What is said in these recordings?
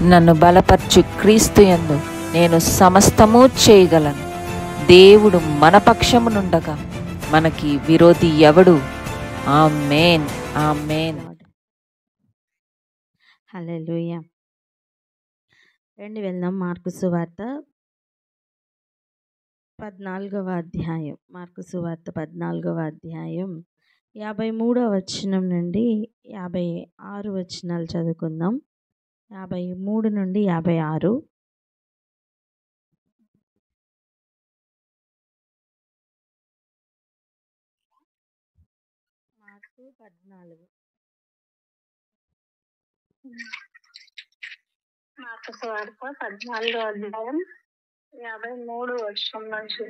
నన్ను బలపరచు క్రీస్తు యందు నేను సమస్తము చేయగలను. దేవుడు మన పక్షమునుండగా మనకి విరోధి ఎవడు? ఆమేన్, ఆమేన్. హల్లెలూయా. రండి వెళ్దాం మార్కు సువార్త 14వ అధ్యాయం. మార్కు సువార్త 14వ అధ్యాయం 53వ వచనం నుండి 56 వచనాలు చదువుకుందాం. 53 నుండి 56. మార్కు 14. మార్కు సువార్త 14వ అధ్యాయం 53 వచనం నుంచి.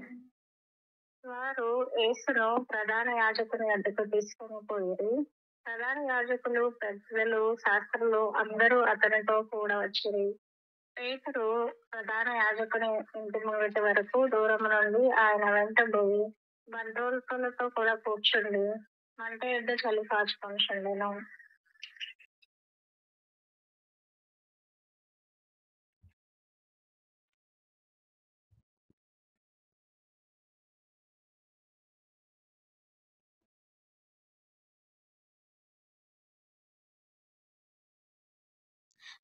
వారు యేసును ప్రధాన యాజకుని వద్దకు తీసుకొని పోయి, ప్రధాన యాజకులు, పెద్దలు, శాస్త్రులు అందరూ అతనితో కూడా వచ్చిరి. పేతురు ప్రధాన యాజకుని ఇంటి ముంగటి వరకు దూరం నుండి ఆయన వెంట పోయి బంధువులతో కూడా కూర్చుండి మంట యొద్ద చలి కాచుకొనుచుండెను.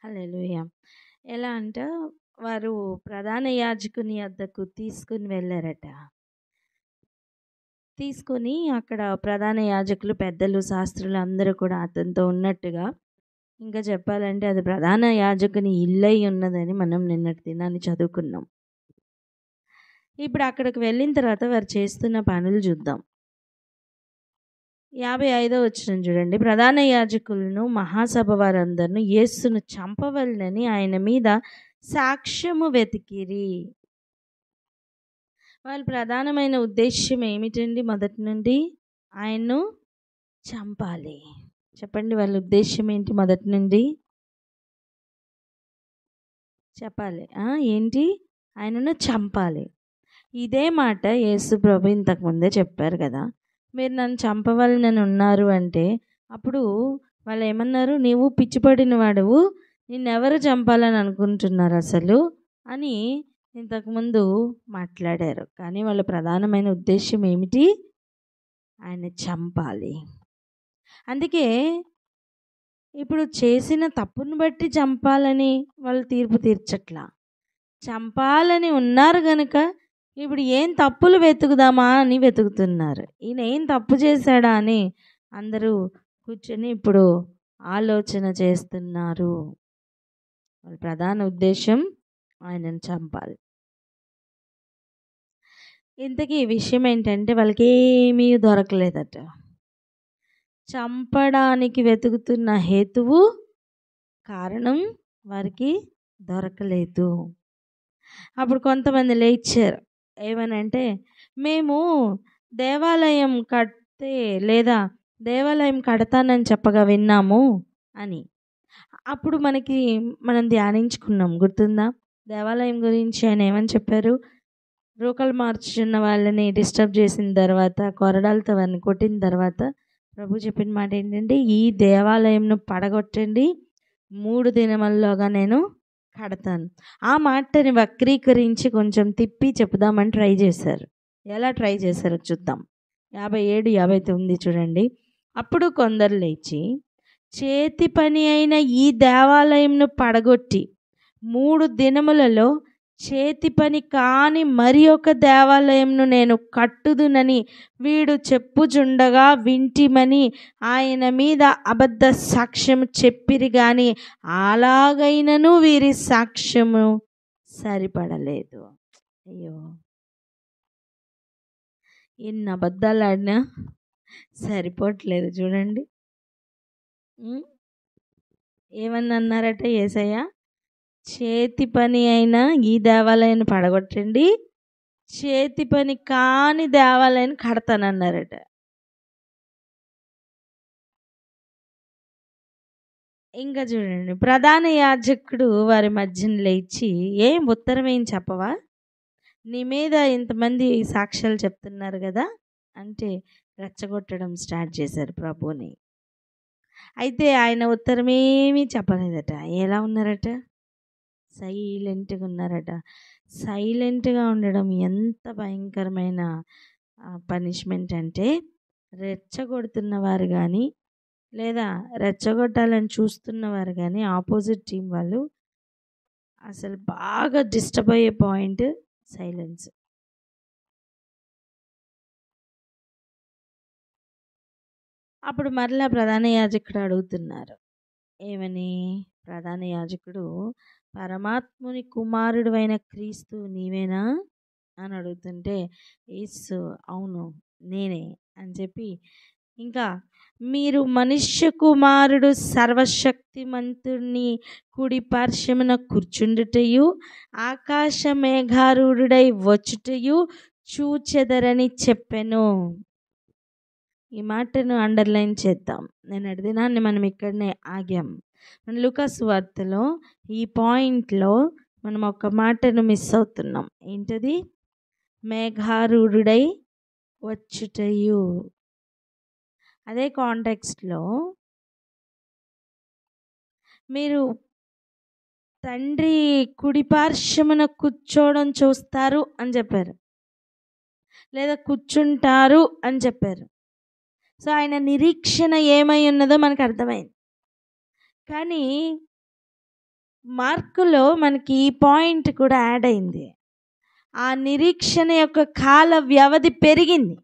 హల్లెలూయా. ఎలా అంటే వారు ప్రధాన యాజకుని వద్దకు తీసుకుని వెళ్ళారట. తీసుకొని అక్కడ ప్రధాన యాజకులు, పెద్దలు, శాస్త్రులు అందరూ కూడా అతనితో ఉన్నట్టుగా, ఇంకా చెప్పాలంటే అది ప్రధాన యాజకుని ఇల్లై ఉన్నదని మనం నిన్నటి దినాన్ని చదువుకున్నాం. ఇప్పుడు అక్కడికి వెళ్ళిన తర్వాత వారు చేస్తున్న పనులు చూద్దాం. 55వ వచనం చూడండి. ప్రధాన యాజకులను, మహాసభ వారందరూ యేసును చంపవలనని ఆయన మీద సాక్ష్యము వెతికిరి. వాళ్ళ ప్రధానమైన ఉద్దేశం ఏమిటండి? మొదటి నుండి ఆయన్ను చంపాలి. చెప్పండి, వాళ్ళ ఉద్దేశం ఏంటి? మొదటి నుండి చెప్పాలి. ఏంటి? ఆయనను చంపాలి. ఇదే మాట యేసు ప్రభు ఇంతకుముందే చెప్పారు కదా, మీరు నన్ను చంపవాలని ఉన్నారు అంటే, అప్పుడు వాళ్ళు ఏమన్నారు? నీవు పిచ్చిపడిన వాడువు, నిన్నెవరు చంపాలని అనుకుంటున్నారు అసలు అని ఇంతకుముందు మాట్లాడారు. కానీ వాళ్ళ ప్రధానమైన ఉద్దేశం ఏమిటి? ఆయన చంపాలి. అందుకే ఇప్పుడు చేసిన తప్పును బట్టి చంపాలని వాళ్ళు తీర్పు తీర్చట్లా. చంపాలని ఉన్నారు గనుక ఇప్పుడు ఏం తప్పులు వెతుకుదామా అని వెతుకుతున్నారు. ఈయన ఏం తప్పు చేశాడా అని అందరూ కూర్చొని ఇప్పుడు ఆలోచన చేస్తున్నారు. వాళ్ళ ప్రధాన ఉద్దేశం ఆయనను చంపాలి. ఇంతకీ ఈ విషయం ఏంటంటే వాళ్ళకి ఏమీ దొరకలేదట. చంపడానికి వెతుకుతున్న హేతువు, కారణం వారికి దొరకలేదు. అప్పుడు కొంతమంది లేచారు. ఏమనంటే, మేము దేవాలయం కడితే లేదా దేవాలయం కడతానని చెప్పగా విన్నాము అని. అప్పుడు మనం ధ్యానించుకున్నాం, గుర్తుందా? దేవాలయం గురించి ఆయన ఏమని చెప్పారు? రోకలు మార్చున్న వాళ్ళని డిస్టర్బ్ చేసిన తర్వాత, కొరడాలతో వారిని కొట్టిన తర్వాత ప్రభు చెప్పిన మాట ఏంటంటే, ఈ దేవాలయంను పడగొట్టండి, 3 దినముల్లోగా నేను కడతాను. ఆ మాటని వక్రీకరించి కొంచెం తిప్పి చెప్దామని ట్రై చేశారు. ఎలా ట్రై చేశారో చూద్దాం. 57, 59 చూడండి. అప్పుడు కొందరు లేచి, చేతి పని అయిన ఈ దేవాలయంను పడగొట్టి 3 దినములలో చేతి పని కాని మరి ఒక దేవాలయంను నేను కట్టుదునని వీడు చెప్పుచుండగా వింటిమని ఆయన మీద అబద్ధ సాక్ష్యము చెప్పిరి గాని అలాగైనను వీరి సాక్ష్యము సరిపడలేదు. అయ్యో, ఎన్ని అబద్ధాలు ఆడినా సరిపోవట్లేదు. చూడండి, ఏమన్నా అన్నారట యేసయ్య? చేతి పని అయినా ఈ దేవాలయాన్ని పడగొట్టండి, చేతి పని కాని దేవాలయాన్ని కడతానన్నారట. ఇంకా చూడండి, ప్రధాన యాజకుడు వారి మధ్యన లేచి, ఏం ఉత్తరం ఏం చెప్పవా? నీ మీద ఇంతమంది సాక్ష్యాలు చెప్తున్నారు కదా అంటే రెచ్చగొట్టడం స్టార్ట్ చేశారు ప్రభుని. అయితే ఆయన ఉత్తరం ఏమీ చెప్పలేదట. ఎలా ఉన్నారట? సైలెంట్గా ఉన్నారట. సైలెంట్గా ఉండడం ఎంత భయంకరమైన పనిష్మెంట్ అంటే, రెచ్చగొడుతున్నవారు కానీ లేదా రెచ్చగొట్టాలని చూస్తున్నవారు కానీ ఆపోజిట్ టీం వాళ్ళు అసలు బాగా డిస్టర్బ్ అయ్యే పాయింట్ సైలెన్స్. అప్పుడు మరలా ప్రధాన యాజకుడు అడుగుతున్నారు ఏమని? ప్రధాన యాజకుడు, పరమాత్ముని కుమారుడు అయిన క్రీస్తు నీవేనా అని అడుగుతుంటే, యేసు అవును నేనే అని చెప్పి, ఇంకా మీరు మనుష్య కుమారుడు సర్వశక్తిమంతుని కుడి పార్శ్వమున కూర్చుండుటయు ఆకాశ మేఘారూఢుడై వచ్చుటయు చూచెదరని చెప్పెను. ఈ మాటను అండర్లైన్ చేద్దాం. నిన్నటి దినాన్ని మనం ఇక్కడనే ఆగాం. మన లూకా సువార్తలో ఈ పాయింట్లో మనం ఒక మాటను మిస్ అవుతున్నాం. ఏంటది? మేఘారూఢుడై వచ్చుటయు. అదే కాంటెక్స్ట్లో మీరు తండ్రి కుడిపార్శ్వమున కూర్చోవడం చూస్తారు అని చెప్పారు, లేదా కూర్చుంటారు అని చెప్పారు. సో ఆయన నిరీక్షణ ఏమై ఉన్నదో మనకు అర్థమైంది. కానీ మార్కులో మనకి ఈ పాయింట్ కూడా యాడ్ అయింది. ఆ నిరీక్షణ యొక్క కాల వ్యవధి పెరిగింది.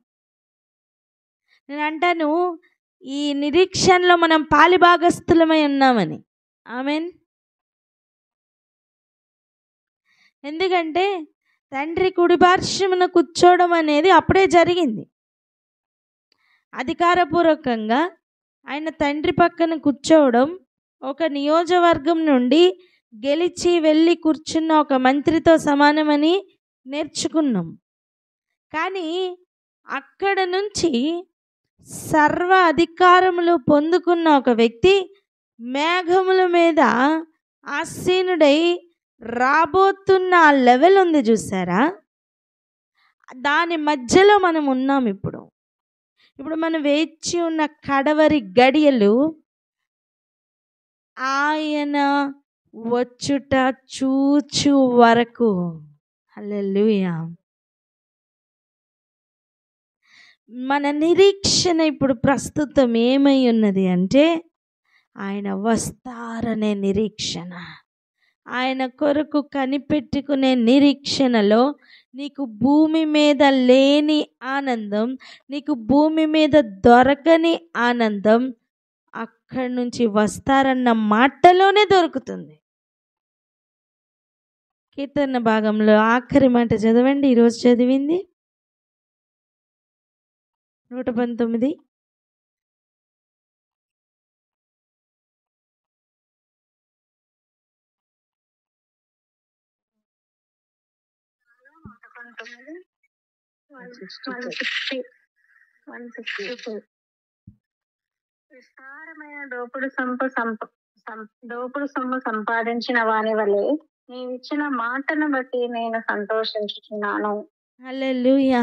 నేను అంటాను, ఈ నిరీక్షణలో మనం పాలిభాగస్థులమై ఉన్నామని. ఆమెన్. ఎందుకంటే తండ్రి కుడిపార్శ్వమున కూర్చోవడం అనేది అప్పుడే జరిగింది. అధికారపూర్వకంగా ఆయన తండ్రి పక్కన కూర్చోవడం ఒక నియోజకవర్గం నుండి గెలిచి వెళ్ళి కూర్చున్న ఒక మంత్రితో సమానమని నేర్చుకున్నాం. కానీ అక్కడ నుంచి సర్వ అధికారములు పొందుకున్న ఒక వ్యక్తి మేఘముల మీద ఆసీనుడై రాబోతున్న ఆ లెవెల్ ఉంది చూసారా, దాని మధ్యలో మనం ఉన్నాం. ఇప్పుడు మనం వేచి ఉన్న కడవరి గడియలు ఆయన వచ్చుట చూచు వరకు. హల్లెలూయా. మన నిరీక్షణ ఇప్పుడు ప్రస్తుతం ఏమై ఉన్నది అంటే, ఆయన వస్తారనే నిరీక్షణ. ఆయన కొరకు కనిపెట్టుకునే నిరీక్షణలో నీకు భూమి మీద లేని ఆనందం, నీకు భూమి మీద దొరకని ఆనందం అక్కడి నుంచి వస్తారన్న మాటలోనే దొరుకుతుంది. కీర్తన భాగంలో ఆఖరి మాట చదవండి, ఈరోజు చదివింది 119. విస్తారమైన దోపుడు సొమ్ము సంపాదించిన వాని వలె నీవిచ్చిన మాటను బట్టి నేను సంతోషించుచున్నాను. హల్లెలూయా.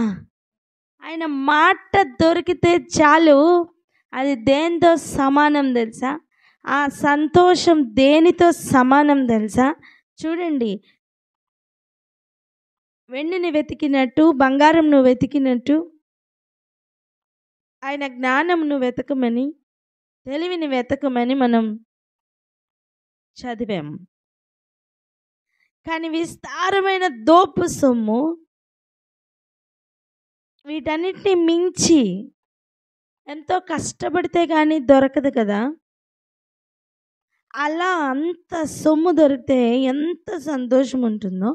ఆయన మాట దొరికితే చాలు, అది దేనితో సమానం తెలుసా? ఆ సంతోషం దేనితో సమానం తెలుసా? చూడండి, వెండిని వెతికినట్టు, బంగారంను వెతికినట్టు, ఆయన జ్ఞానంను వెతకమని, తెలివిని వెతకమని మనం చదివాం. కానీ విస్తారమైన దోపు సొమ్ము వీటన్నిటిని మించి ఎంతో కష్టపడితే కానీ దొరకదు కదా. అలా అంత సొమ్ము దొరికితే ఎంత సంతోషం ఉంటుందో,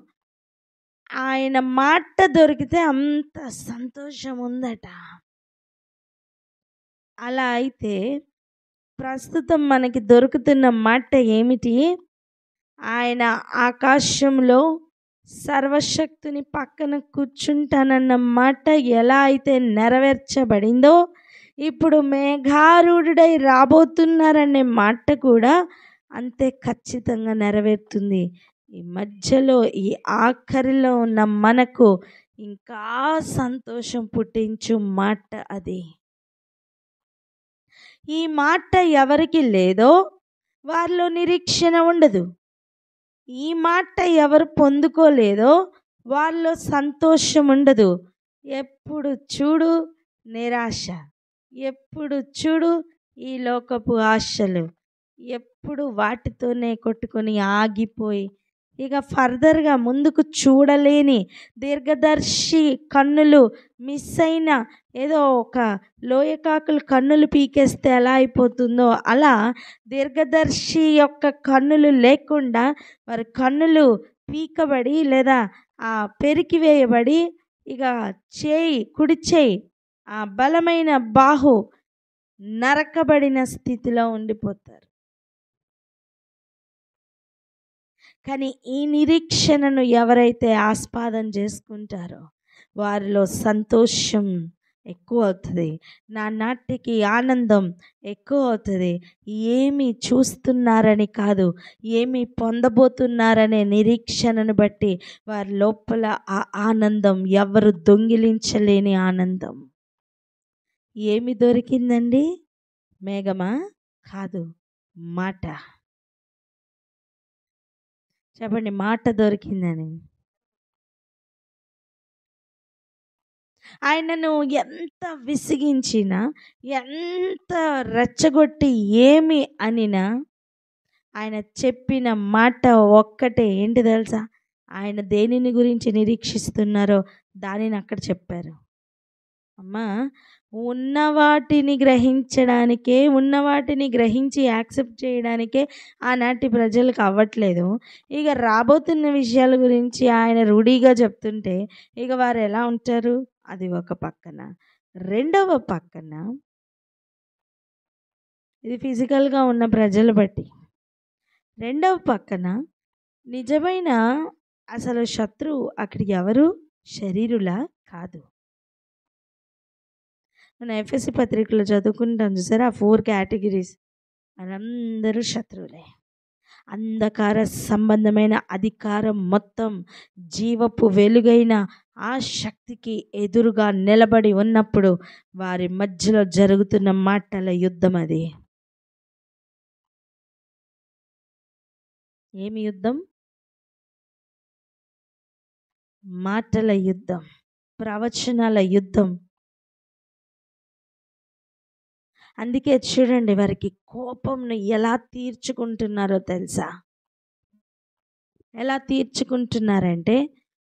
ఆయన మాట దొరికితే అంత సంతోషం ఉందట. అలా అయితే ప్రస్తుతం మనకి దొరుకుతున్న మాట ఏమిటి? ఆయన ఆకాశంలో సర్వశక్తుని పక్కన కూర్చుంటానన్న మాట ఎలా అయితే నెరవేర్చబడిందో, ఇప్పుడు మేఘారూఢుడై రాబోతున్నారనే మాట కూడా అంతే ఖచ్చితంగా నెరవేరుతుంది. ఈ మధ్యలో, ఈ ఆఖరిలో ఉన్న మనకు ఇంకా సంతోషం పుట్టించు మాట అది. ఈ మాట ఎవరికి లేదో వారిలో నిరీక్షణ ఉండదు. ఈ మాట ఎవరు పొందుకోలేదో వాళ్ళలో సంతోషం ఉండదు. ఎప్పుడు చూడు నిరాశ, ఎప్పుడు చూడు ఈ లోకపు ఆశలు, ఎప్పుడు వాటితోనే కొట్టుకొని ఆగిపోయి ఇక ఫర్దర్గా ముందుకు చూడలేని దీర్ఘదర్శి కన్నులు మిస్ అయిన, ఏదో ఒక లోయకాకులు కన్నులు పీకేస్తే ఎలా అయిపోతుందో అలా దీర్ఘదర్శి యొక్క కన్నులు లేకుండా వారి కన్నులు పీకబడి లేదా పెరికివేయబడి ఇక కుడి చేయి ఆ బలమైన బాహు నరకబడిన స్థితిలో ఉండిపోతారు. కానీ ఈ నిరీక్షణను ఎవరైతే ఆస్వాదం చేసుకుంటారో వారిలో సంతోషం ఎక్కువ అవుతుంది, నా నాటికి ఆనందం ఎక్కువ అవుతుంది. ఏమి చూస్తున్నారని కాదు, ఏమి పొందబోతున్నారనే నిరీక్షణను బట్టి వారి లోపల ఆ ఆనందం ఎవరు దొంగిలించలేని ఆనందం. ఏమి దొరికిందండి? మేఘమా? కాదు, మాట. చెప్పండి, మాట దొరికిందని. ఆయనను ఎంత విసిగించినా, ఎంత రెచ్చగొట్టి ఏమి అనినా ఆయన చెప్పిన మాట ఒక్కటే. ఏంటి తెలుసా? ఆయన దేనిని గురించి నిరీక్షిస్తున్నారో దానిని అక్కడ చెప్పారు. అమ్మా, ఉన్న వాటిని గ్రహించడానికే, ఉన్న వాటిని గ్రహించి యాక్సెప్ట్ చేయడానికే ఆనాటి ప్రజలకు అవ్వట్లేదు. ఇక రాబోతున్న విషయాల గురించి ఆయన రూఢీగా చెప్తుంటే ఇక వారు ఎలా ఉంటారు? అది ఒక పక్కన. రెండవ పక్కన ఇది ఫిజికల్గా ఉన్న ప్రజలు బట్టి, రెండవ పక్కన నిజమైన అసలు శత్రువు అక్కడ ఎవరు? శరీరులా కాదు. మన ఎఫ్ఎస్సి పత్రికలో చదువుకుంటాం చూసారా, 4 కేటగిరీస్. వాళ్ళందరూ శత్రువులే. అంధకార సంబంధమైన అధికారం మొత్తం జీవపు వెలుగైన ఆ శక్తికి ఎదురుగా నిలబడి ఉన్నప్పుడు వారి మధ్యలో జరుగుతున్న మాటల యుద్ధం. అది ఏమి యుద్ధం? మాటల యుద్ధం, ప్రవచనాల యుద్ధం. అందుకే చూడండి, వారికి కోపంను ఎలా తీర్చుకుంటున్నారో తెలుసా? ఎలా తీర్చుకుంటున్నారంటే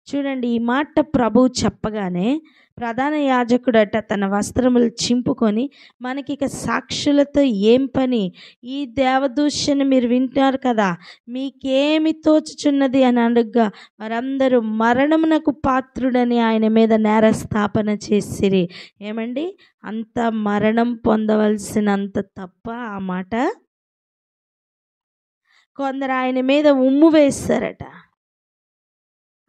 చూడండి, ఈ మాట ప్రభువు చెప్పగానే ప్రధాన యాజకుడట తన వస్త్రములు చింపుకొని, మనకిక సాక్షులతో ఏం పని? ఈ దేవదూషణ మీరు వింటున్నారు కదా, మీకేమి తోచుచున్నది అని అడుగ్గా వారందరూ మరణమునకు పాత్రుడని ఆయన మీద నేరస్థాపన చేసిరి. ఏమండి, అంత మరణం పొందవలసినంత తప్ప ఆ మాట? కొందరు ఆయన మీద ఉమ్ము వేస్తారట,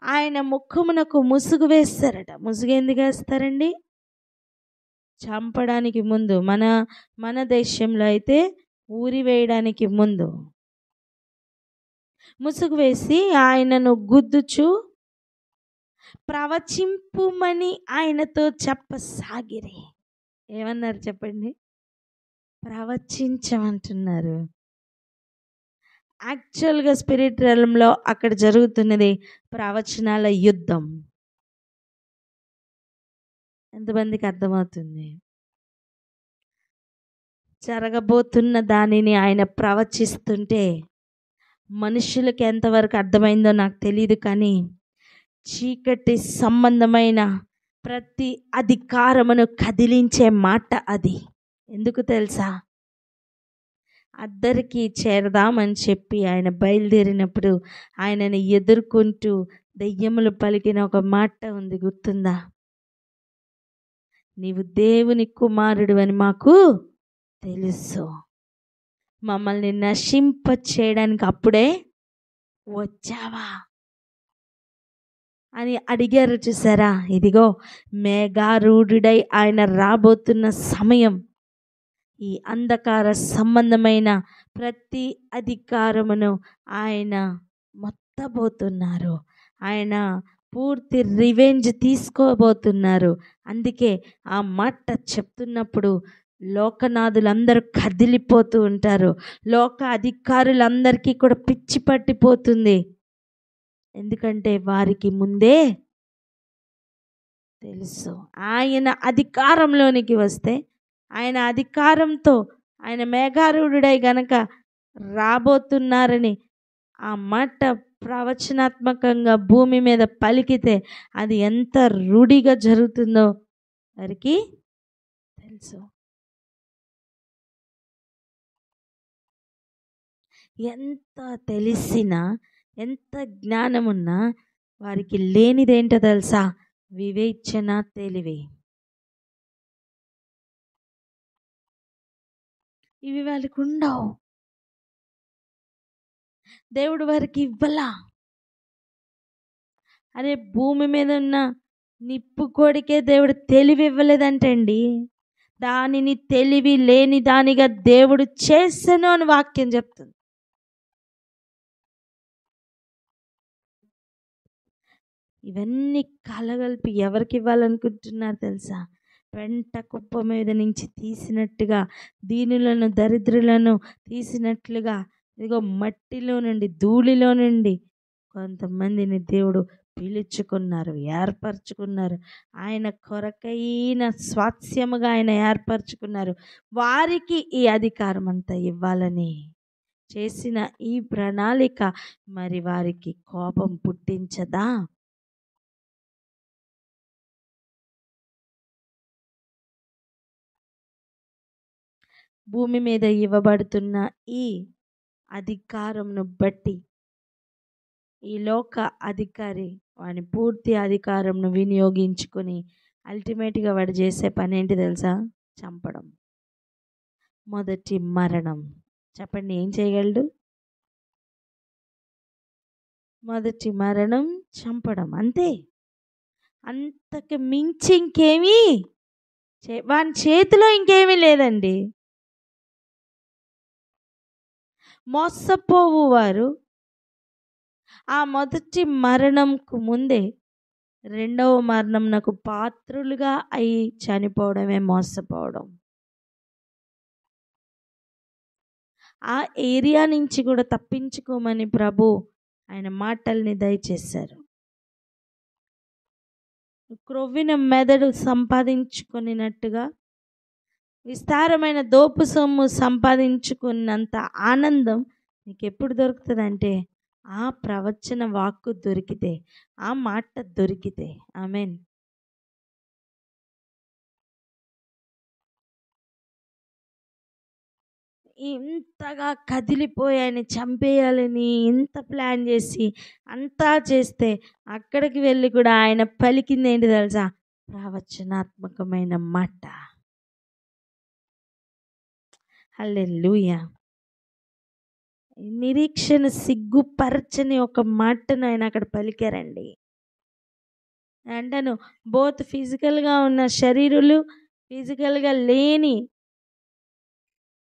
ఆయన ముఖమునకు ముసుగు వేస్తారట. ముసుగు ఎందుకు వేస్తారండి? చంపడానికి ముందు. మన దేశంలో అయితే ఊరి వేయడానికి ముందు ముసుగు వేసి ఆయనను గుద్దుచు ప్రవచింపుమని ఆయనతో చెప్పసాగిరి. ఏమన్నారు చెప్పండి? ప్రవచించమంటున్నారు. యాక్చువల్గా స్పిరిట్ realmలో అక్కడ జరుగుతున్నది ప్రవచనాల యుద్ధం. ఎంతమందికి అర్థమవుతుంది? జరగబోతున్న దానిని ఆయన ప్రవచిస్తుంటే మనుషులకు ఎంతవరకు అర్థమైందో నాకు తెలియదు, కానీ చీకటి సంబంధమైన ప్రతి అధికారమును కదిలించే మాట అది. ఎందుకు తెలుసా? అద్దరికి చేరదామని చెప్పి ఆయన బయలుదేరినప్పుడు ఆయనని ఎదుర్కొంటూ దెయ్యములు పలికిన ఒక మాట ఉంది, గుర్తుందా? నీవు దేవుని కుమారుడు అని మాకు తెలుసు, మమ్మల్ని నశింప చేయడానికి అప్పుడే వచ్చావా అని అడిగారు. చూసారా? ఇదిగో మేఘారూఢుడై ఆయన రాబోతున్న సమయం. ఈ అంధకార సంబంధమైన ప్రతి అధికారమును ఆయన మొత్తబోతున్నారు. ఆయన పూర్తి రివెంజ్ తీసుకోబోతున్నారు. అందుకే ఆ మాట చెప్తున్నప్పుడు లోకనాథులందరూ కదిలిపోతూ ఉంటారు. లోక అధికారులందరికీ కూడా పిచ్చి పట్టిపోతుంది. ఎందుకంటే వారికి ముందే తెలుసు ఆయన అధికారంలోనికి వస్తే, ఆయన అధికారంతో ఆయన మేఘారూఢుడై గనక రాబోతున్నారని ఆ మాట ప్రవచనాత్మకంగా భూమి మీద పలికితే అది ఎంత రూఢిగా జరుగుతుందో వారికి తెలుసు. ఎంత తెలిసినా, ఎంత జ్ఞానమున్నా వారికి లేనిదేంటో తెలుసా? వివేచన, తెలివి. ఇవి వాళ్ళకి ఉండవు. దేవుడు వారికి ఇవ్వలా. అరే భూమి మీద ఉన్న నిప్పు కోడికే దేవుడు తెలివి ఇవ్వలేదంటండి. దానిని తెలివి లేని దానిగా దేవుడు చేసెను అని వాక్యం చెప్తుంది. ఇవన్నీ కలగలిపి ఎవరికి ఇవ్వాలనుకుంటున్నారు తెలుసా? వెంట కుప్ప మీద నుంచి తీసినట్టుగా, దీనులను దరిద్రులను తీసినట్లుగా, ఇదిగో మట్టిలో నుండి, ధూళిలో నుండి కొంతమందిని దేవుడు పిలుచుకున్నారు, ఏర్పరచుకున్నారు. ఆయన కొరకైన స్వాస్యముగా ఆయన ఏర్పరచుకున్నారు. వారికి ఈ అధికారం అంతా ఇవ్వాలని చేసిన ఈ ప్రణాళిక మరి వారికి కోపం పుట్టించదా? భూమి మీద ఇవ్వబడుతున్న ఈ అధికారంను బట్టి ఈ లోక అధికారి వాని పూర్తి అధికారంను వినియోగించుకొని అల్టిమేట్గా వాడు చేసే పని ఏంటి తెలుసా? చంపడం. మొదటి మరణం. చెప్పండి, ఏం చేయగలడు? మొదటి మరణం, చంపడం. అంతే. అంతకు మించి ఇంకేమీ వాని చేతిలో ఇంకేమీ లేదండి. మోసపోవు వారు ఆ మొదటి మరణంకు ముందే రెండవ మరణం నాకు పాత్రులుగా అయి చనిపోవడమే మోసపోవడం. ఆ ఏరియా నుంచి కూడా తప్పించుకోమని ప్రభు ఆయన మాటల్ని దయచేశారు. క్రొవ్విన మెదడు సంపాదించుకున్నట్టుగా, విస్తారమైన దోపు సొమ్ము సంపాదించుకున్నంత ఆనందం నీకు ఎప్పుడు దొరుకుతుందంటే ఆ ప్రవచన వాక్కు దొరికితే, ఆ మాట దొరికితే. ఆమేన్. ఇంతగా కదిలిపోయి ఆయన చంపేయాలని ఇంత ప్లాన్ చేసి అంతా చేస్తే అక్కడికి వెళ్ళి కూడా ఆయన పలికింది ఏంటి తెలుసా? ప్రవచనాత్మకమైన మాట. హల్లెలూయా. నిరీక్షణ సిగ్గుపరచని ఒక మాటను ఆయన అక్కడ పలికారండి. అంటాను, బోత్ ఫిజికల్గా ఉన్న శరీరులు, ఫిజికల్గా లేని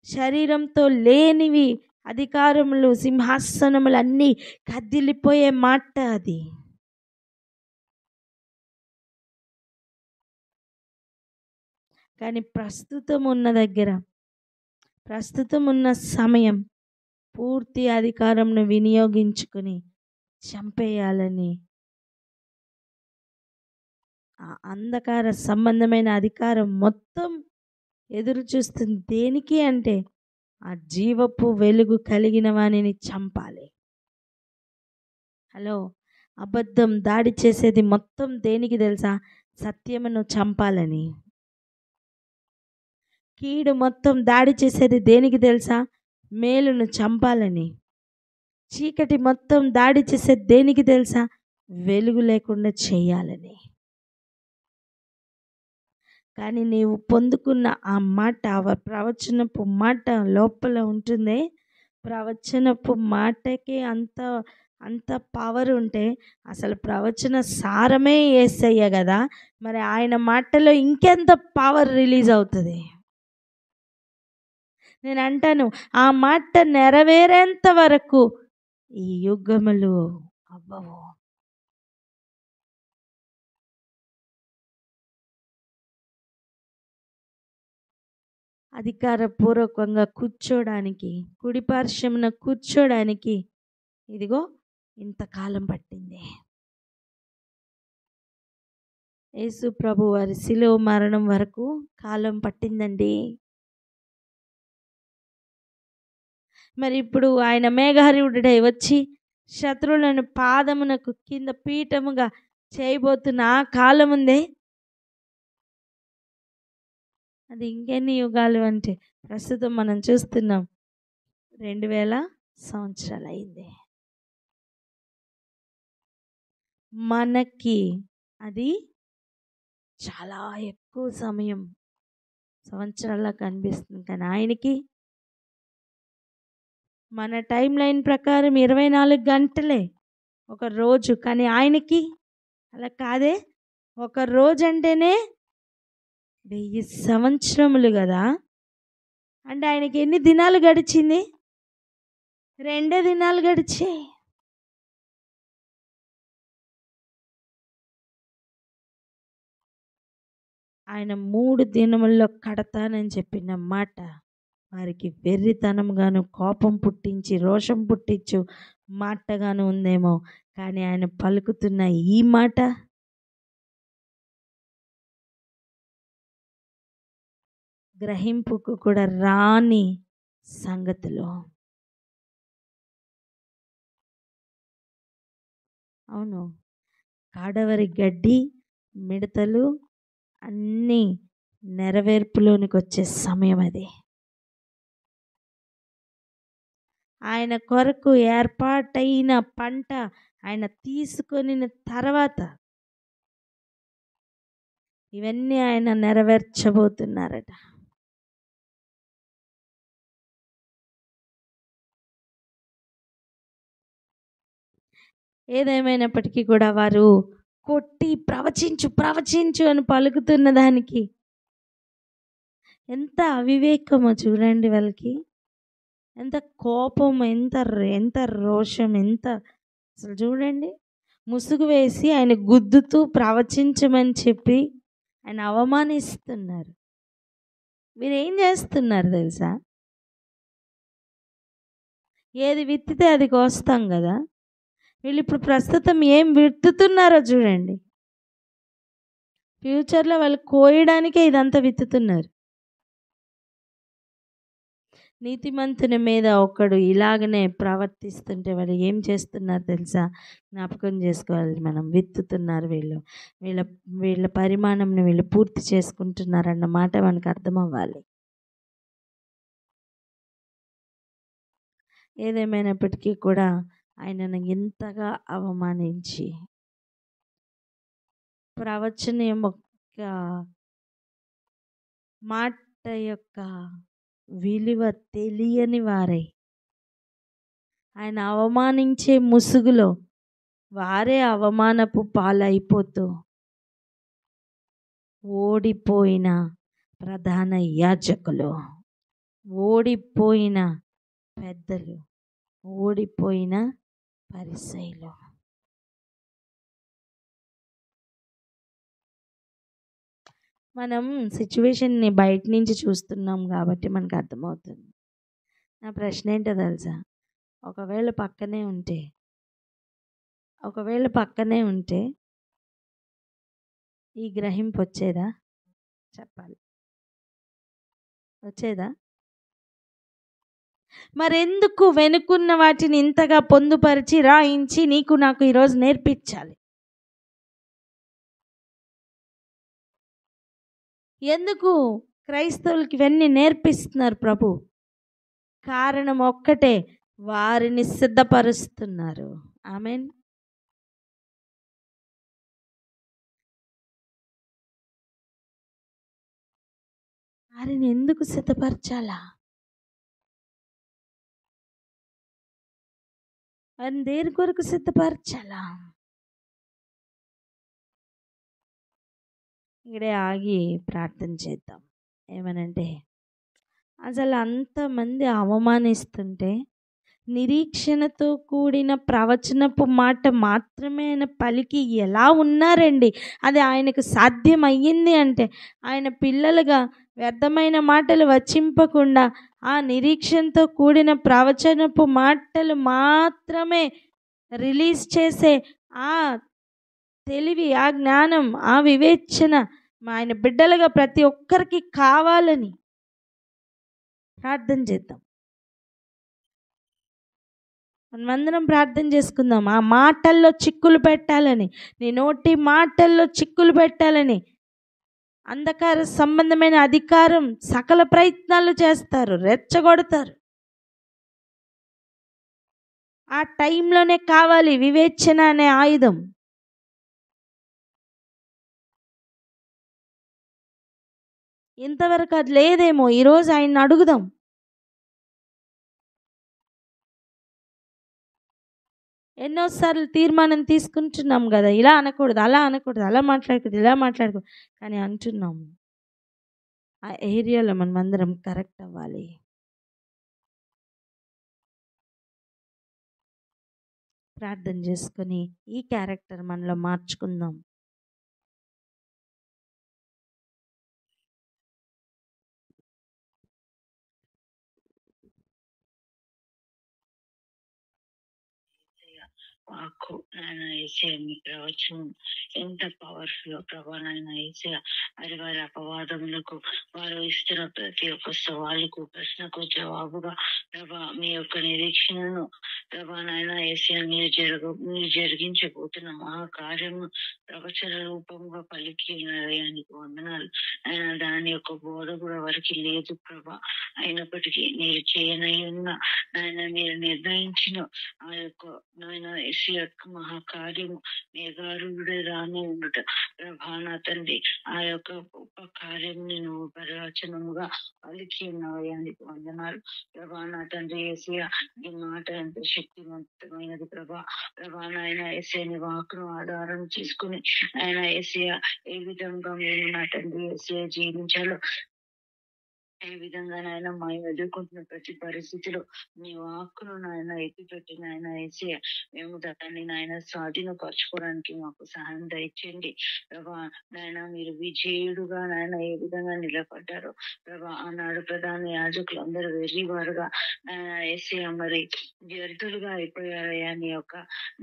శరీరంతో లేనివి, అధికారములు, సింహాసనములు అన్నీ కదిలిపోయే మాట అది. కానీ ప్రస్తుతం ఉన్న దగ్గర, ప్రస్తుతం ఉన్న సమయం పూర్తి అధికారంను వినియోగించుకుని చంపేయాలని ఆ అంధకార సంబంధమైన అధికారం మొత్తం ఎదురు చూస్తుంది. దేనికి అంటే ఆ జీవపు వెలుగు కలిగిన వానిని చంపాలి. హలో, అబద్ధం దాడి చేసేది మొత్తం దేనికి తెలుసా? సత్యమును చంపాలని. కీడు మొత్తం దాడి చేసేది దేనికి తెలుసా? మేలును చంపాలని. చీకటి మొత్తం దాడి చేసేది దేనికి తెలుసా? వెలుగు లేకుండా చేయాలని. కానీ నీవు పొందుకున్న ఆ మాట, ప్రవచనపు మాట లోపల ఉంటుందే, ప్రవచనపు మాటకి అంత పవర్ ఉంటే అసలు ప్రవచన సారమే యేసయ్య కదా, మరి ఆయన మాటలో ఇంకెంత పవర్ రిలీజ్ అవుతుంది. నేను అంటాను, ఆ మాట నెరవేరేంత వరకు ఈ యుగములు అవ్వవు. అధికారపూర్వకంగా కూర్చోడానికి, కుడిపార్శ్వమున కూర్చోడానికి ఇదిగో ఇంతకాలం పట్టింది. యేసు ప్రభు వారి శిలువ మరణం వరకు కాలం పట్టిందండి. మరి ఇప్పుడు ఆయన మేఘారూఢుడై వచ్చి శత్రువులను పాదమునకు కింద పీఠముగా చేయబోతున్న ఆ కాలం ఉందే, అది ఇంకెన్ని యుగాలు అంటే ప్రస్తుతం మనం చూస్తున్నాం 2000 సంవత్సరాలు అయింది. మనకి అది చాలా ఎక్కువ సమయం సంవత్సరాల్లో కనిపిస్తుంది, కానీ ఆయనకి మన టైం లైన్ ప్రకారం 24 గంటలే ఒక రోజు, కానీ ఆయనకి అలా కాదే. ఒక రోజు అంటేనే 1000 సంవత్సరములు కదా. అంటే ఆయనకి ఎన్ని దినాలు గడిచింది? 2 దినాలు గడిచాయి. ఆయన 3 దినముల్లో కడతానని చెప్పిన మాట వారికి వెర్రితనంగాను, కోపం పుట్టించి, రోషం పుట్టించు మాటగాను ఉందేమో, కానీ ఆయన పలుకుతున్న ఈ మాట గ్రహింపుకు కూడా రాని సంగతులు. అవును, కాడవరి గడ్డి మిడతలు అన్నీ నెరవేర్పులోనికి వచ్చే సమయం అది. ఆయన కొరకు ఏర్పాటైన పంట ఆయన తీసుకొని తర్వాత ఇవన్నీ ఆయన నెరవేర్చబోతున్నారట. ఏదేమైనప్పటికీ కూడా వారు కొట్టి ప్రవచించు ప్రవచించు అని పలుకుతున్న దానికి ఎంత అవివేకమో చూడండి. వాళ్ళకి ఎంత కోపం, ఎంత రోషం, అసలు చూడండి. ముసుగు వేసి ఆయన గుద్దుతూ ప్రవచించమని చెప్పి ఆయన అవమానిస్తున్నారు. మీరేం చేస్తున్నారు తెలుసా? ఏది విత్తితే అది కోస్తాం కదా. వీళ్ళు ఇప్పుడు ప్రస్తుతం ఏం విత్తుతున్నారో చూడండి. ఫ్యూచర్లో వాళ్ళు కోయడానికే ఇదంతా విత్తుతున్నారు. నీతిమంతుని మీద ఒకడు ఇలాగనే ప్రవర్తిస్తుంటే వాళ్ళు ఏం చేస్తున్నారు తెలుసా? జ్ఞాపకం చేసుకోవాలి మనం. విత్తుతున్నారు వీళ్ళు. వీళ్ళ పరిమాణంని వీళ్ళు పూర్తి చేసుకుంటున్నారన్న మాట మనకు అర్థం అవ్వాలి. ఏదేమైనప్పటికీ కూడా ఆయనను ఎంతగా అవమానించి ప్రవచనం యొక్క మాట యొక్క విలువ తెలియని వారై ఆయన అవమానించే ముసుగులో వారే అవమానపు పాలైపోతూ ఓడిపోయిన ప్రధాన యాజకులు, ఓడిపోయిన పెద్దలు, ఓడిపోయిన పరిసయ్యులు. మనం సిచ్యువేషన్ని బయట నుంచి చూస్తున్నాం కాబట్టి మనకు అర్థమవుతుంది. నా ప్రశ్న ఏంటో తెలుసా? ఒకవేళ పక్కనే ఉంటే ఈ గ్రహింపు వచ్చేదా? చెప్పాలి, వచ్చేదా? మరెందుకు వెనుకున్న వాటిని ఇంతగా పొందుపరిచి రాయించి నీకు నాకు ఈరోజు నేర్పించాలి? ఎందుకు క్రైస్తవులకి ఇవన్నీ నేర్పిస్తున్నారు ప్రభు? కారణం ఒక్కటే, వారిని సిద్ధపరుస్తున్నారు. ఆమేన్. వారిని ఎందుకు సిద్ధపరచాలా? వారిని దేని కొరకు సిద్ధపరచాలా? ఇక్కడే ఆగి ప్రార్థన చేద్దాం. ఏమనంటే, అసలు అంతమంది అవమానిస్తుంటే నిరీక్షణతో కూడిన ప్రవచనపు మాట మాత్రమే ఆయన పలికి ఎలా ఉన్నారండి? అది ఆయనకు సాధ్యం అయ్యింది అంటే ఆయన పిల్లలుగా వ్యర్థమైన మాటలు వచింపకుండా ఆ నిరీక్షణతో కూడిన ప్రవచనపు మాటలు మాత్రమే రిలీజ్ చేసే ఆ తెలివి, ఆ జ్ఞానం, ఆ వివేచన ఆయన బిడ్డలుగా ప్రతి ఒక్కరికి కావాలని ప్రార్థన చేద్దాం. మనమందరం ప్రార్థన చేసుకుందాం. ఆ మాటల్లో చిక్కులు పెట్టాలని, నీ నోటి మాటల్లో చిక్కులు పెట్టాలని. అంధకార సంబంధమైన అధికారం సకల ప్రయత్నాలు చేస్తారు, రెచ్చగొడతారు. ఆ టైంలోనే కావాలి వివేచన అనే ఆయుధం. ఇంతవరకు అది లేదేమో, ఈరోజు ఆయన్ని అడుగుదాం. ఎన్నోసార్లు తీర్మానం తీసుకుంటున్నాం కదా, ఇలా అనకూడదు, అలా అనకూడదు, అలా మాట్లాడకూడదు, ఇలా మాట్లాడకూడదు, కానీ అంటున్నాము. ఆ ఏరియాలో మనం అందరం కరెక్ట్ అవ్వాలి. ప్రార్థన చేసుకొని ఈ క్యారెక్టర్ మనలో మార్చుకుందాం. వాక్కు నాయన యేసయ్య, మీ ప్రవచనం ఎంత పవర్ఫుల్ ప్రభా నాయన యేసయ్య. మరి వారి అపవాదములకు, వారు ఇస్తున్న ప్రతి ఒక్క సవాలుకు, ప్రశ్నకు జవాబుగా ప్రభా మీ యొక్క నిరీక్షణను ప్రభా నాయన యేసయ్య మీరు జరిగించబోతున్న మహాకార్యము ప్రవచన రూపంగా పలికి ఉన్నదానికి వందనాలు. ఆయన దాని యొక్క బోధ కూడా వారికి లేదు ప్రభా. అయినప్పటికీ మీరు చేయనై ఉన్న నాయన, మీరు నిర్ణయించిన ఆ యొక్క నాయన యేసు యొక్క మహాకార్యము మేఘారుడే రాని ఉండట ప్రభా నా తండ్రి. ఆ యొక్క గొప్ప కార్యముని నువ్వు ప్రవచనముగా పలికి ఉన్నవయానికి వందనాలు ప్రభా నా తండ్రి. యేసయ్య, ఈ మాట ఎంత శక్తివంతమైనది ప్రభా. ప్రభా నాయన యేసయ్య, నీ వాక్కును ఆధారం చేసుకుని ఆయన యేసయ్య ఏ విధంగా మేము నా తండ్రి యేసయ్య జీవించాలో, ఏ విధంగా నాయన మేము ఎదుర్కొంటున్న ప్రతి పరిస్థితిలో నీ వాక్కును నాయన ఎత్తిపెట్టి నాయన యేసయ్య మేము దాన్ని నాయన స్వాధీనపరచుకోవడానికి మాకు సహాయం దయచేయండి ప్రభా. నాయన మీరు విజయుడుగా నాయన ఏ విధంగా నిలబడ్డారో ప్రభా, ఆనాడు ప్రధాన యాజకులు అందరూ వెర్రివారుగా నాయన యేసయ్య మరి వ్యర్థులుగా అయిపోయారయ్యా నీ యొక్క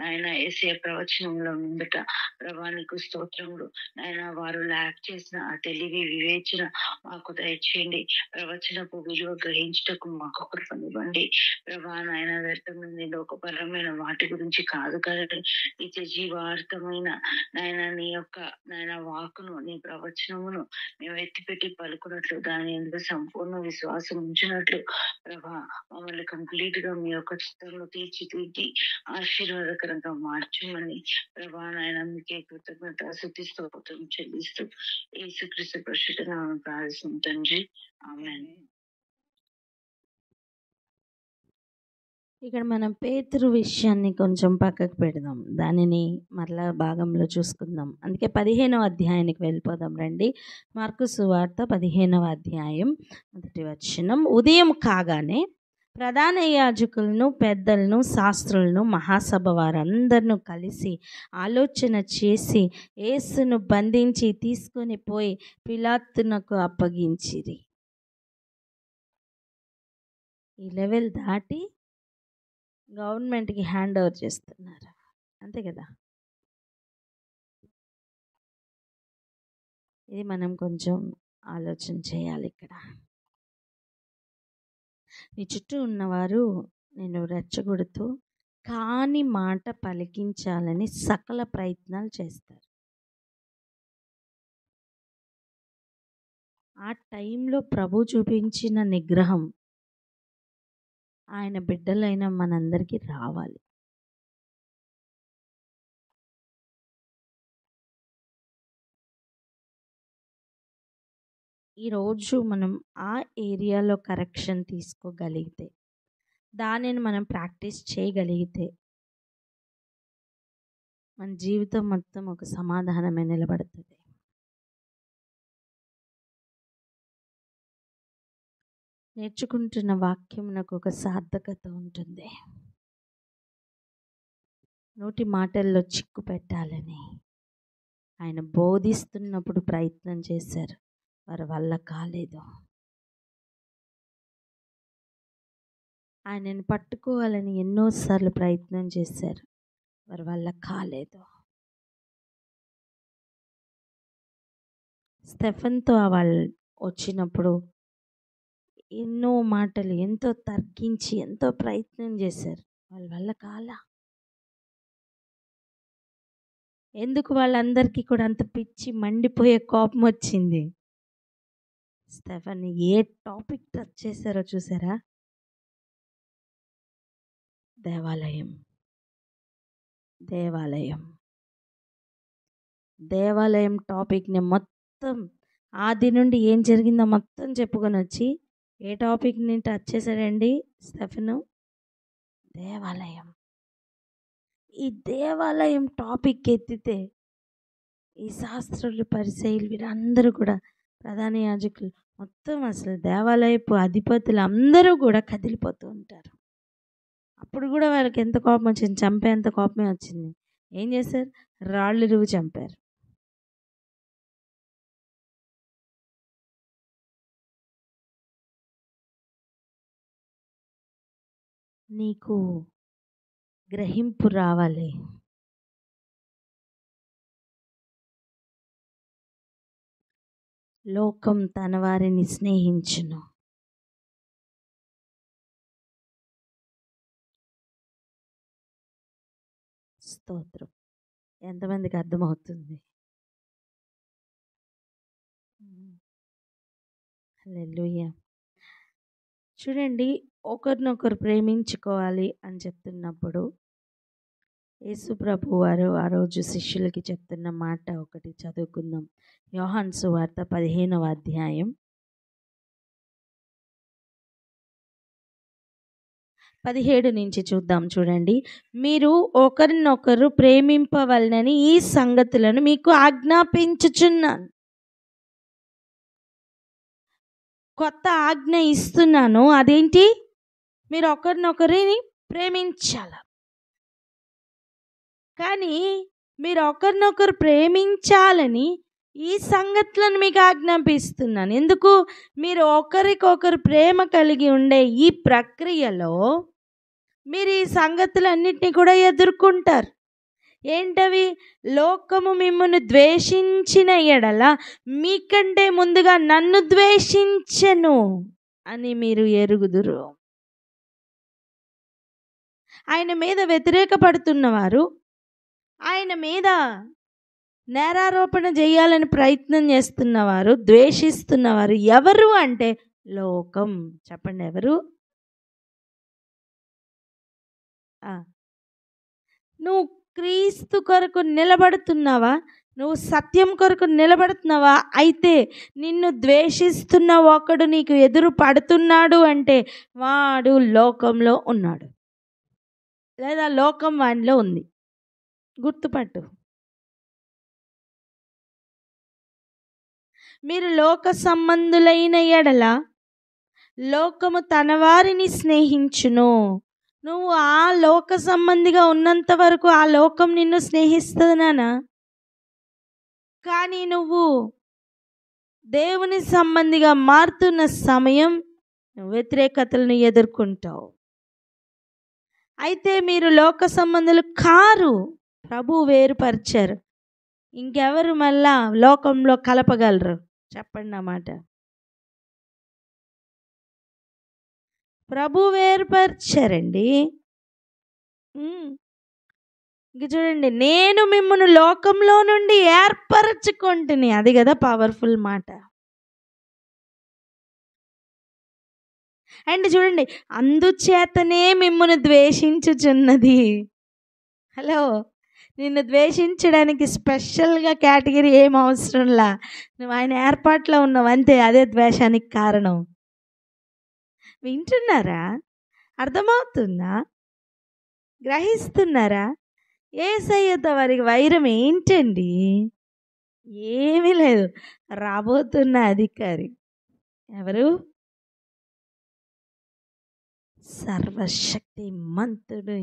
నాయన యేసయ్య ప్రవచనంలో ముందట ప్రభా. నీకు స్తోత్రములు నాయన. వారు ల్యాక్ చేసిన ఆ తెలివి, వివేచన మాకు దయచేయండి. ప్రవచనపు విలువ గ్రహించటకు మాకు కృపనివ్వండి ప్రభా. నాయన వ్యర్థమైన లోకపరమైన వాటి గురించి కాదు కదా, నిత్య జీవార్థమైన నాయన నీ యొక్క నాయన వాకును, నీ ప్రవచనమును మేము ఎత్తిపెట్టి పలుకున్నట్లు, దాని ఎందుకు సంపూర్ణ విశ్వాసం ఉంచినట్లు ప్రభా మమ్మల్ని కంప్లీట్ గా మీ యొక్క చిత్తంలో తీర్చిదిద్ది ఆశీర్వాదకరంగా మార్చమని ప్రభా నాయన మీకే కృతజ్ఞత స్తుతి స్తోత్రం చెల్లిస్తూ యేసుక్రీస్తు పరిశుద్ధ నామమున ప్రార్థిస్తున్నాం తండ్రి, ఆమేన్. ఇక్కడ మనం పేతురు విషయాన్ని కొంచెం పక్కకు పెడదాం, దానిని మరలా భాగంలో చూసుకుందాం. అందుకే 15వ అధ్యాయానికి వెళ్ళిపోదాం రండి. మార్కు సువార్త 15వ అధ్యాయం 1వ వచనం. ఉదయం కాగానే ప్రధాన యాజకులను, పెద్దలను, శాస్త్రులను, మహాసభ వారందరినూ కలిసి ఆలోచన చేసి యేసును బంధించి తీసుకొని పోయి పిలాతునకు అప్పగించిరి. ఈ లెవెల్ దాటి గవర్నమెంట్కి హ్యాండ్ ఓవర్ చేస్తున్నారు, అంతే కదా. ఇది మనం కొంచెం ఆలోచన చేయాలి. ఇక్కడ నీ చుట్టూ ఉన్నవారు నేను రెచ్చగొడుతూ కాని మాట పలికించాలని సకల ప్రయత్నాలు చేస్తారు. ఆ టైంలో ప్రభు చూపించిన నిగ్రహం ఆయన బిడ్డలైన మనందరికీ రావాలి. ఈరోజు మనం ఆ ఏరియాలో కరెక్షన్ తీసుకోగలిగితే, దానిని మనం ప్రాక్టీస్ చేయగలిగితే మన జీవితం మొత్తం ఒక సమాధానమే నిలబడుతుంది. నేర్చుకుంటున్న వాక్యమునకు ఒక సార్థకత ఉంటుంది. నోటి మాటల్లో చిక్కు పెట్టాలని ఆయన బోధిస్తున్నప్పుడు ప్రయత్నం చేశారు. వారి వల్ల కాలేదు. ఆయనని పట్టుకోవాలని ఎన్నోసార్లు ప్రయత్నం చేశారు, వారి వల్ల కాలేదు. స్టెఫెన్తో వాళ్ళు వచ్చినప్పుడు ఎన్నో మాటలు ఎంతో తర్కించి ఎంతో ప్రయత్నం చేశారు, వాళ్ళ వల్ల కాలా. ఎందుకు వాళ్ళందరికీ కూడా అంత పిచ్చి మండిపోయే కోపం వచ్చింది? స్టెఫెన్ ఏ టాపిక్ టచ్ చేశారో చూసారా? దేవాలయం. దేవాలయం దేవాలయం టాపిక్ని మొత్తం ఆది నుండి ఏం జరిగిందో మొత్తం చెప్పుకొని వచ్చి ఏ టాపిక్ని టచ్ చేశాడండి స్టెఫెను? దేవాలయం. ఈ దేవాలయం టాపిక్ ఎత్తితే ఈ శాస్త్రులు, పరిసయ్యులు వీరందరూ కూడా, ప్రధాన యాజకులు మొత్తం అసలు దేవాలయపు అధిపతులు అందరూ కూడా కదిలిపోతూ ఉంటారు. అప్పుడు కూడా వాళ్ళకి ఎంత కోపం వచ్చింది, చంపేంత కోపమే వచ్చింది. ఏం చేశారు? రాళ్ళు రువ్వి చంపారు. నీకు గ్రహింపు రావాలి. లోకం తన వారిని స్నేహించును. స్తోత్రం. ఎంతమందికి అర్థమవుతుంది? హల్లెలూయా. చూడండి, ఒకరినొకరు ప్రేమించుకోవాలి అని చెప్తున్నప్పుడు యేసు ప్రభు వారు ఆ రోజు శిష్యులకి చెప్తున్న మాట ఒకటి చదువుకుందాం. యోహాను సువార్త 15వ అధ్యాయం 17 నుంచి చూద్దాం. చూడండి, మీరు ఒకరినొకరు ప్రేమింపవలనని ఈ సంగతులను మీకు ఆజ్ఞాపించుచున్నాను. కొత్త ఆజ్ఞ ఇస్తున్నాను. అదేంటి? మీరు ఒకరినొకరిని ప్రేమించాల. కానీ మీరు ఒకరినొకరు ప్రేమించాలని ఈ సంగతులను మీకు ఆజ్ఞాపిస్తున్నాను. ఎందుకు? మీరు ఒకరికొకరు ప్రేమ కలిగి ఉండే ఈ ప్రక్రియలో మీరు ఈ సంగతులన్నిటినీ కూడా ఎదుర్కొంటారు. ఏంటవి? లోకము మిమ్మును ద్వేషించిన ఎడల మీకంటే ముందుగా నన్ను ద్వేషించెను అని మీరు ఎరుగుదురు. ఆయన మీద వ్యతిరేకపడుతున్నవారు, ఆయన మీద నేరారోపణ చేయాలని ప్రయత్నం చేస్తున్నవారు, ద్వేషిస్తున్నవారు ఎవరు అంటే లోకం. చెప్పండి, ఎవరు? నువ్వు క్రీస్తు కొరకు నిలబడుతున్నావా? నువ్వు సత్యం కొరకు నిలబడుతున్నావా? అయితే నిన్ను ద్వేషిస్తున్న ఒకడు నీకు ఎదురు పడుతున్నాడు అంటే వాడు లోకంలో ఉన్నాడు, లేదా లోకం వాడిలో ఉంది. గుర్తుపట్టు. మీరు లోక సంబంధులైన ఎడల లోకము తన వారిని స్నేహించును. నువ్వు ఆ లోక సంబంధిగా ఉన్నంత వరకు ఆ లోకం నిన్ను స్నేహిస్తుందనా? కానీ నువ్వు దేవుని సంబంధిగా మారుతున్న సమయం వ్యతిరేకతలను ఎదుర్కొంటావు. అయితే మీరు లోక సంబంధులు కారు, ప్రభు వేరుపరిచారు. ఇంకెవరు మళ్ళా లోకంలో కలపగలరు? చెప్పండి అన్నమాట. ప్రభు వేరుపరిచారండి. ఇంక చూడండి, నేను మిమ్మల్ని లోకంలో నుండి ఏర్పరచుకుంటుని. అది కదా పవర్ఫుల్ మాట. అండ్ చూడండి, అందుచేతనే మిమ్మల్ని ద్వేషించుచున్నది. హలో, నిన్ను ద్వేషించడానికి స్పెషల్గా కేటగిరీ ఏం అవసరంలా. నువ్వు ఆయన ఏర్పాట్లో ఉన్నావు అంతే. అదే ద్వేషానికి కారణం. వింటున్నారా? అర్థమవుతుందా? గ్రహిస్తున్నారా? యేసయ్యతో వారికి వైరం ఏంటండి? ఏమీ లేదు. రాబోతున్న అధికారి ఎవరు? సర్వశక్తి మంతుడు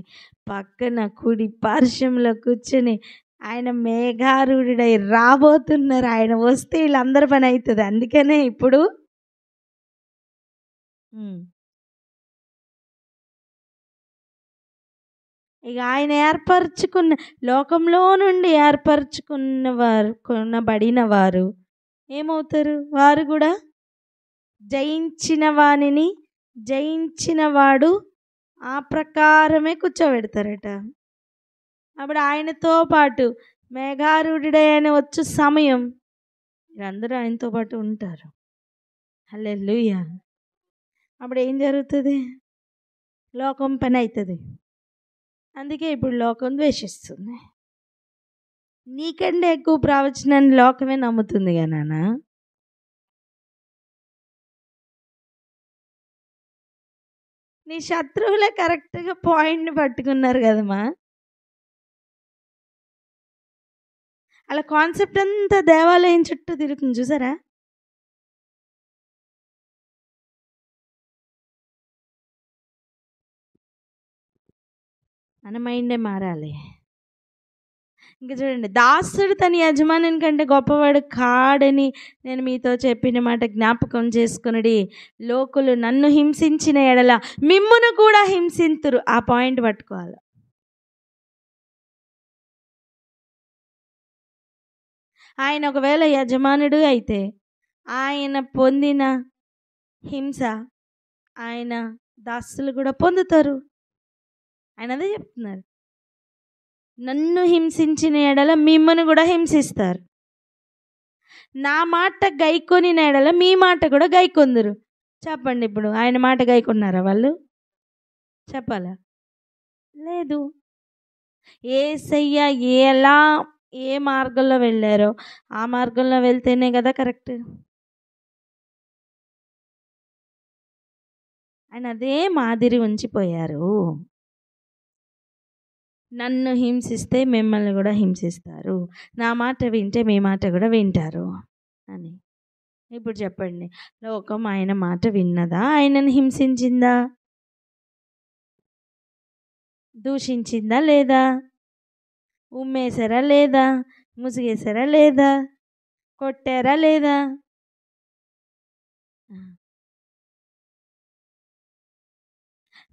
పక్కన కుడి పార్శ్వంలో కూర్చొని ఆయన మేఘారూఢుడై రాబోతున్నారు. ఆయన వస్తే వీళ్ళందరి పని అవుతుంది. అందుకనే ఇప్పుడు ఇక ఆయన ఏర్పరచుకున్న లోకంలో నుండి కొనబడిన వారు ఏమవుతారు? వారు కూడా జయించిన వానిని జయించిన వాడు ఆ ప్రకారమే కూర్చోబెడతారట. అప్పుడు ఆయనతో పాటు మేఘారూఢుడే ఆయన వచ్చు సమయం మీరందరూ ఆయనతో పాటు ఉంటారు. హల్లెలూయా. అప్పుడు ఏం జరుగుతుంది? లోకం పని అవుతుంది. అందుకే ఇప్పుడు లోకం ద్వేషిస్తుంది. నీకంటే ఎక్కువ ప్రవచనాన్ని లోకమే నమ్ముతుంది కదా నాన్న. నీ శత్రువులే కరెక్ట్గా పాయింట్ని పట్టుకున్నారు కదమ్మా. అలా కాన్సెప్ట్ అంతా దేవాలయం చుట్టూ తిరుగుతుంది చూసారా. మన మైండే మారాలి. ఇంకా చూడండి, దాసుడు తన యజమాని కంటే గొప్పవాడు కాడని నేను మీతో చెప్పిన మాట జ్ఞాపకం చేసుకునడి. లోకులు నన్ను హింసించిన ఎడల మిమ్మును కూడా హింసింతురు. ఆ పాయింట్ పట్టుకోవాలి. ఆయన ఒకవేళ యజమానుడు అయితే ఆయన పొందిన హింస ఆయన దాసులు కూడా పొందుతారు. ఆయన అదే చెప్తున్నారు, నన్ను హింసించిన ఎడల మిమ్మల్ని కూడా హింసిస్తారు. నా మాట గైకొని ఎడల మీ మాట కూడా గైకొందురు. చెప్పండి, ఇప్పుడు ఆయన మాట గైకొన్నారా వాళ్ళు? చెప్పాలా? లేదు. యేసయ్య ఏ మార్గంలో వెళ్ళారో ఆ మార్గంలో వెళ్తేనే కదా కరెక్ట్. ఆయన అదే మాదిరి ఉంచిపోయారు. నన్ను హింసిస్తే మిమ్మల్ని కూడా హింసిస్తారు, నా మాట వింటే మీ మాట కూడా వింటారు అని. ఇప్పుడు చెప్పండి, లోకం ఆయన మాట విన్నదా? ఆయనను హింసించిందా? దూషించిందా లేదా? ఉమ్మేశారా లేదా? ముసిగేశారా లేదా? కొట్టారా లేదా?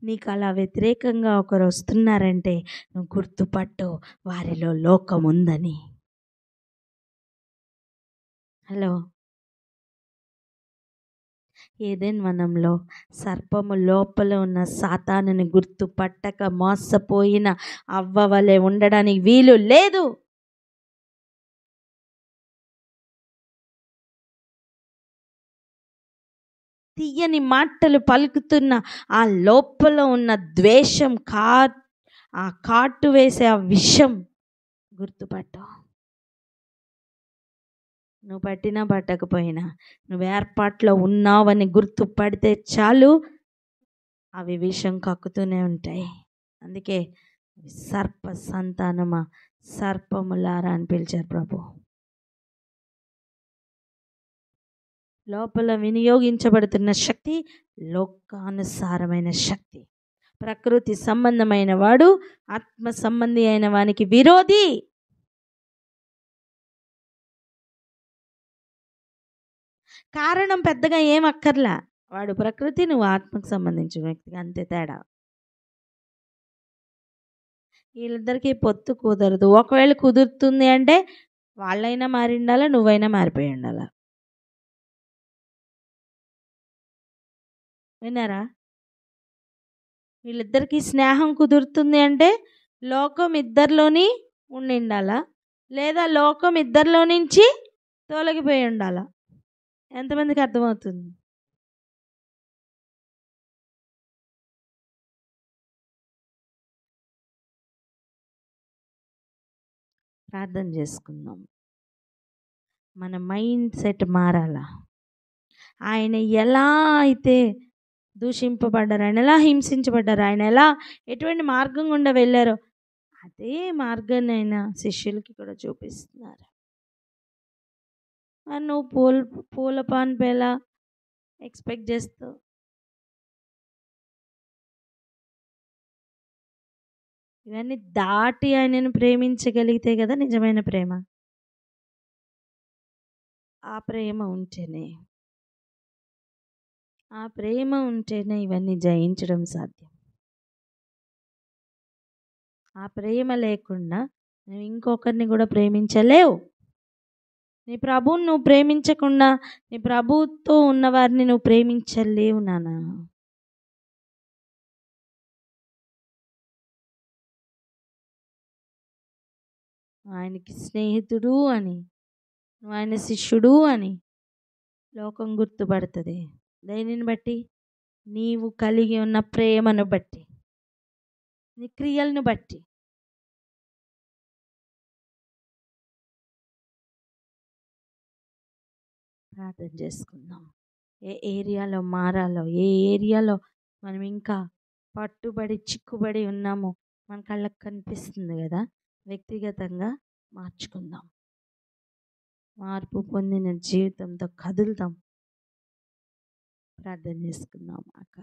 నీకు అలా వ్యతిరేకంగా ఒకరు వస్తున్నారంటే నువ్వు గుర్తుపట్టు, వారిలో లోకం ఉందని. హలో. ఏదెన్ వనంలో సర్పము లోపల ఉన్న సాతానుని గుర్తుపట్టక మోసపోయిన అవ్వ వలె ఉండడానికి వీలు లేదు. తీయని మాటలు పలుకుతున్న ఆ లోపల ఉన్న ద్వేషం, ఆ కాటు వేసే ఆ విషం గుర్తుపట్టు. నువ్వు పట్టినా పట్టకపోయినా నువ్వు ఏర్పాట్లో ఉన్నావని గుర్తుపడితే చాలు, అవి విషం కక్కుతూనే ఉంటాయి. అందుకే సర్ప సంతానమా, సర్పములారా అని పిలిచారు ప్రభు. లోపల వినియోగించబడుతున్న శక్తి లోకానుసారమైన శక్తి. ప్రకృతి సంబంధమైన వాడు ఆత్మ సంబంధి అయిన వానికి విరోధి. కారణం పెద్దగా ఏం అక్కర్లా, వాడు ప్రకృతి, నువ్వు ఆత్మకు సంబంధించిన వ్యక్తిగా, అంతే తేడా. వీళ్ళిద్దరికీ పొత్తు కుదరదు. ఒకవేళ కుదురుతుంది అంటే వాళ్ళైనా మారి ఉండాలా, నువ్వైనా మారిపోయి ఉండాలా. విన్నారా? వీళ్ళిద్దరికీ స్నేహం కుదురుతుంది అంటే లోకం ఇద్దరిలోని ఉండాలా, లేదా లోకం ఇద్దరిలో నుంచి తొలగిపోయి ఉండాలా. ఎంతమందికి అర్థమవుతుంది? ప్రార్థన చేసుకుందాం. మన మైండ్ సెట్ మారాలా. ఆయన ఎలా అయితే దూషింపబడ్డారు, ఆయన ఎలా హింసించబడ్డారు, ఆయన ఎలా ఎటువంటి మార్గం గుండా వెళ్ళారో అదే మార్గాన్ని ఆయన శిష్యులకి కూడా చూపిస్తున్నారు. నువ్వు పూల పాన్పు ఎలా ఎక్స్పెక్ట్ చేస్తావు? ఇవన్నీ దాటి ఆయనను ప్రేమించగలిగితే కదా నిజమైన ప్రేమ. ఆ ప్రేమ ఉంటేనే ఇవన్నీ జయించడం సాధ్యం. ఆ ప్రేమ లేకుండా నువ్వు ఇంకొకరిని కూడా ప్రేమించలేవు. నీ ప్రభువుని నువ్వు ప్రేమించకుండా నీ ప్రభువుతో ఉన్నవారిని నువ్వు ప్రేమించలేవు నాన్న. ఆయనకి స్నేహితుడు అని, నువ్వు ఆయన శిష్యుడు అని లోకం గుర్తుపడుతుంది. దేనిని బట్టి? నీవు కలిగి ఉన్న ప్రేమను బట్టి, నీ క్రియలను బట్టి. ప్రార్థన చేసుకుందాం. ఏ ఏరియాలో మారాలో, ఏ ఏరియాలో మనం ఇంకా పట్టుబడి చిక్కుబడి ఉన్నామో మన కళ్ళకు కనిపిస్తుంది కదా, వ్యక్తిగతంగా మార్చుకుందాం. మార్పు పొందిన జీవితంతో కదులుతాం. ప్రార్థన చేసుకుందాం అక్క.